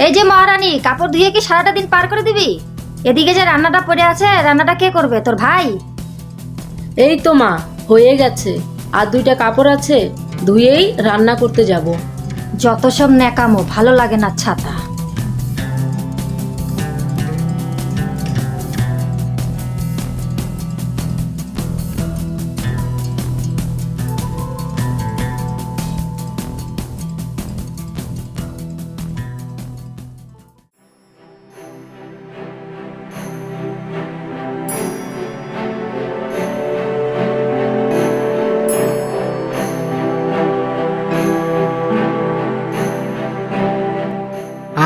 এই যে মহারানী, কাপড় ধুয়ে কি সারাটা দিন পার করে দিবি? এদিকে যে রান্নাটা পড়ে আছে, রান্নাটা কে করবে? তোর ভাই? এই তো মা, হয়ে গেছে। আর 2টা কাপড় আছে, ধুয়েই রান্না করতে যাব। যত সব ন্যাকামো, ভালো লাগে না ছাতা।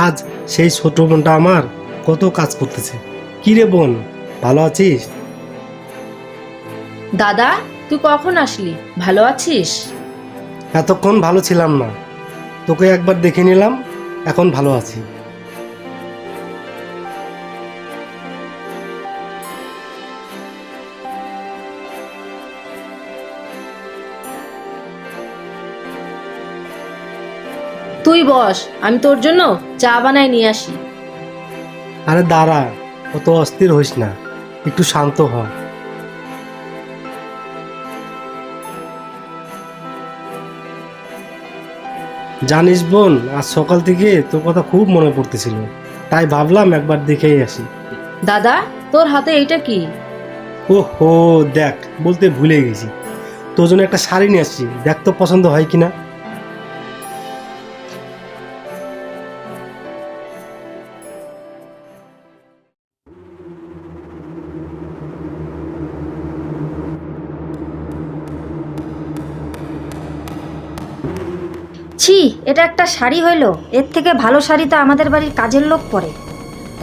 আজ সেই ছোট বোনটা আমার কত কাজ করতেছে। কি রে বোন, ভালো আছিস? দাদা, তুই কখন আসলি? ভালো আছিস? এতক্ষণ ভালো ছিলাম না, তোকে একবার দেখে নিলাম, এখন ভালো আছি। তুই বস, আমি তোর জন্য চা বানায় নিয়ে আসি। আরে দাঁড়া, অত অস্থির হইস না, একটু শান্ত হ। জানিস বোন, আজ সকাল থেকে তোর কথা খুব মনে পড়তেছিল, তাই ভাবলাম একবার দেখেই আসি। দাদা, তোর হাতে এইটা কি? ওহো, দেখ, বলতে ভুলে গেছি, তোর জন্য একটা শাড়ি নিয়ে আসছি, দেখ তো পছন্দ হয় কিনা। ছি, এটা একটা শাড়ি হইলো? এর থেকে ভালো শাড়ি তো আমাদের বাড়ির কাজের লোক পরে।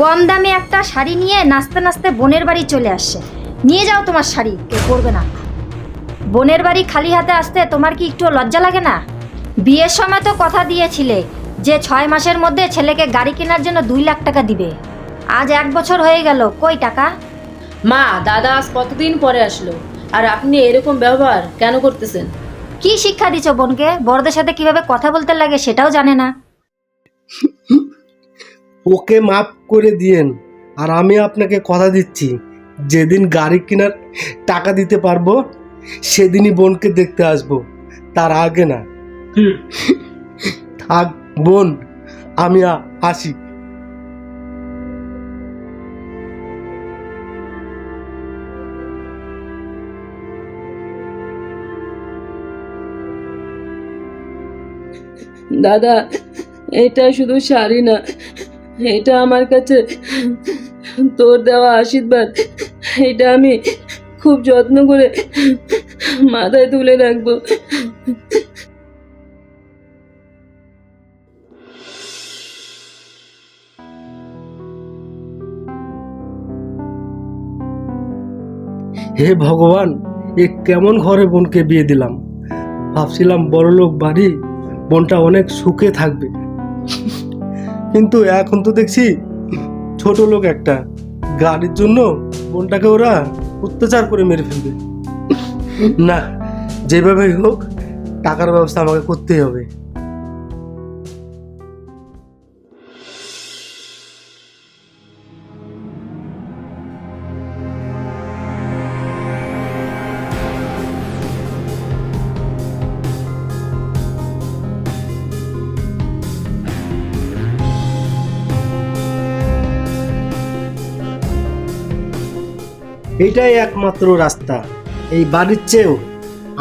কম দামে একটা শাড়ি নিয়ে নাচতে নাচতে বোনের বাড়ি চলে আসছে। নিয়ে যাও তোমার শাড়ি, কেউ পরবে না। বোনের বাড়ি খালি হাতে আসতে তোমার কি একটু লজ্জা লাগে না? বিয়ের সময় তো কথা দিয়েছিলে যে 6 মাসের মধ্যে ছেলেকে গাড়ি কেনার জন্য 2 লাখ টাকা দিবে। আজ 1 বছর হয়ে গেল, কই টাকা? মা, দাদা আজ কতদিন পরে আসলো, আর আপনি এরকম ব্যবহার কেন করতেছেন? কি শিক্ষা দিচ্ছ বোনকে? বড়দের সাথে কিভাবে কথা বলতে লাগে সেটাও জানে না। ওকে মাফ করে দিয়েন, আর আমি আপনাকে কথা দিচ্ছি, যেদিন গাড়ি কেনার টাকা দিতে পারবো সেদিনই বোনকে দেখতে আসবো, তার আগে না। থাক বোন, আমি আসি। দাদা, এটা শুধু শাড়ি না, এটা আমার কাছে তোর দেওয়া আশীর্বাদ। এটা আমি খুব যত্ন করে মাথায় তুলে রাখবো। হে ভগবান, এ কেমন ঘরে বোনকে বিয়ে দিলাম। ভাবছিলাম বড়লোক বাড়ি, বোনটা অনেক সুখে থাকবে, কিন্তু এখন তো দেখছি ছোট লোক একটা। গাড়ির জন্য বোনটাকে ওরা অত্যাচার করে মেরে ফেলবে। না, যেভাবেই হোক টাকার ব্যবস্থা আমাকে করতেই হবে। এইটাই একমাত্র রাস্তা। এই বাড়ির চেয়েও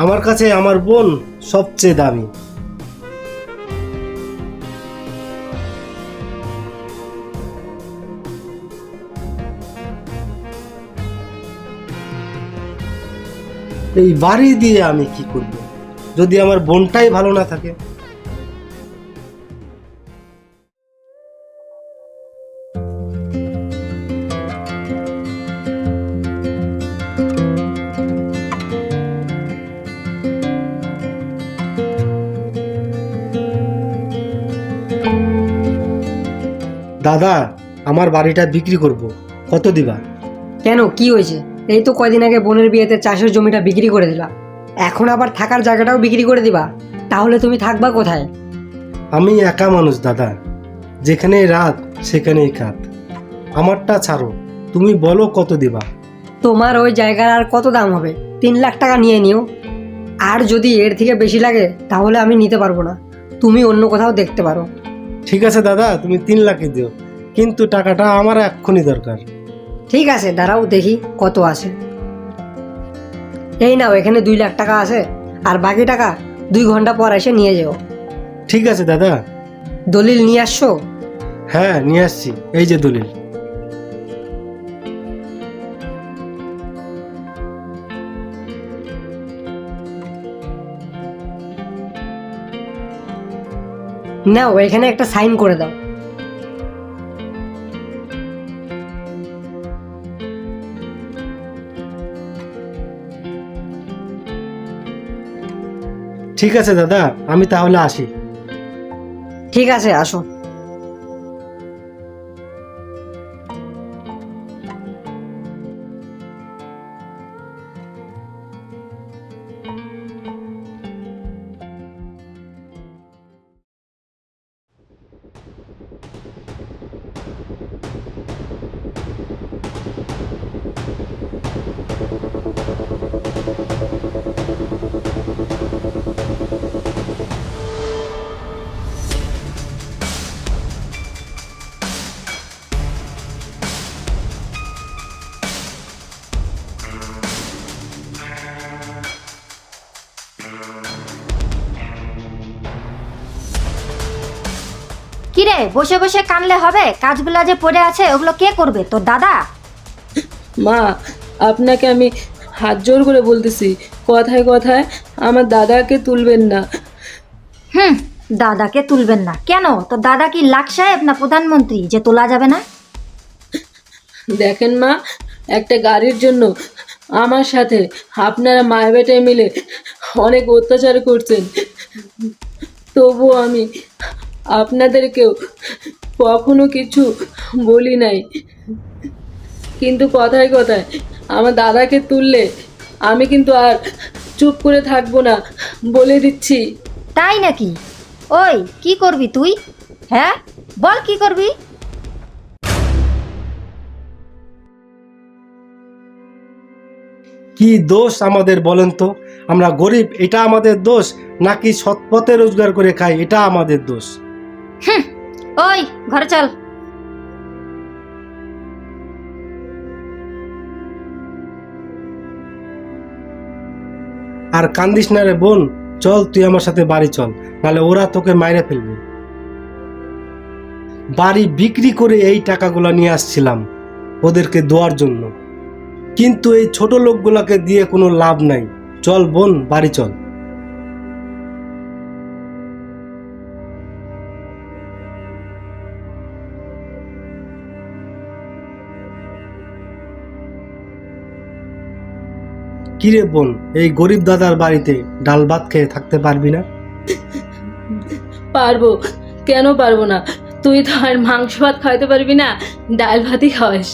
আমার কাছে আমার বোন সবচেয়ে দামি। এই বাড়ি দিয়ে আমি কি করব যদি আমার বোনটাই ভালো না থাকে? দাদা, আমার বাড়িটা বিক্রি করব, কত দিবা? কেন, কি হয়েছে? এই তো কয়দিন আগে বোনের বিয়েতে চাষের জমিটা বিক্রি করে দিলা, এখন আবার থাকার জায়গাটাও বিক্রি করে দিবা? তাহলে তুমি থাকবা কোথায়? আমি একা মানুষ দাদা, যেখানেই রাত সেখানেই কাত। আমারটা ছাড়ো, তুমি বলো কত দিবা? তোমার ওই জায়গার আর কত দাম হবে? 3 লাখ টাকা নিয়ে নিও। আর যদি এর থেকে বেশি লাগে তাহলে আমি নিতে পারবো না, তুমি অন্য কোথাও দেখতে পারো। ঠিক আছে দাদা, তুমি 3 লাখই দিও, কিন্তু টাকাটা আমার এক্ষুনি দরকার। ঠিক আছে, দাঁড়াও দেখি কত আছে। এই নাও, এখানে 2 লাখ টাকা আছে, আর বাকি টাকা 2 ঘন্টা পর এসে নিয়ে যেও। ঠিক আছে দাদা। দলিল নিয়ে আসছো? হ্যাঁ, নিয়ে আসছি, এই যে দলিল। নাও, এখানে একটা সাইন করে দাও। ঠিক আছে দাদা, আমি তাহলে আসি। ঠিক আছে, আসো। কিরে, বসে বসে কানলে হবে? কাজগুলো যে পড়ে আছে ওগুলো কে করবে? তোর দাদা? মা, আপনাকে আমি হাত জোর করে বলতেছি, কথায় কথায় আমার দাদাকে তুলবেন না। দাদাকে তুলবেন না কেন? তোর দাদা কি লাট সাহেব না প্রধানমন্ত্রী যে তোলা যাবে না? দেখেন মা, একটা গাড়ির জন্য আমার সাথে আপনারা মায়ের বেটায় মিলে অনেক অত্যাচার করছেন, তবুও আমি আপনাদেরকেও কখনো কিছু বলি নাই। কিন্তু কথায় কথায় আমার দাদাকে তুললে আমি কিন্তু আর চুপ করে থাকবো না, বলে দিচ্ছি। তাই নাকি? ওই কি করবি তুই? হ্যাঁ, বল কি করবি? কি দোষ আমাদের বলেন তো? আমরা গরিব, এটা আমাদের দোষ? নাকি সৎ পথে রোজগার করে খাই, এটা আমাদের দোষ? ওই ঘরে চল। আর কান্দিস না রে বোন, চল তুই আমার সাথে বাড়ি চল, নাহলে ওরা তোকে মাইরে ফেলবে। বাড়ি বিক্রি করে এই টাকাগুলো নিয়ে আসছিলাম ওদেরকে দেওয়ার জন্য, কিন্তু এই ছোট লোকগুলাকে দিয়ে কোনো লাভ নাই। চল বোন, বাড়ি চল। কিরে বোন, এই গরিব দাদার বাড়িতে ডাল ভাত খেয়ে থাকতে পারবি না? পারবো, কেন পারবো না? তুই তো আর মাংস ভাত খাইতে পারবি না, ডাল ভাতই খাওয়াস।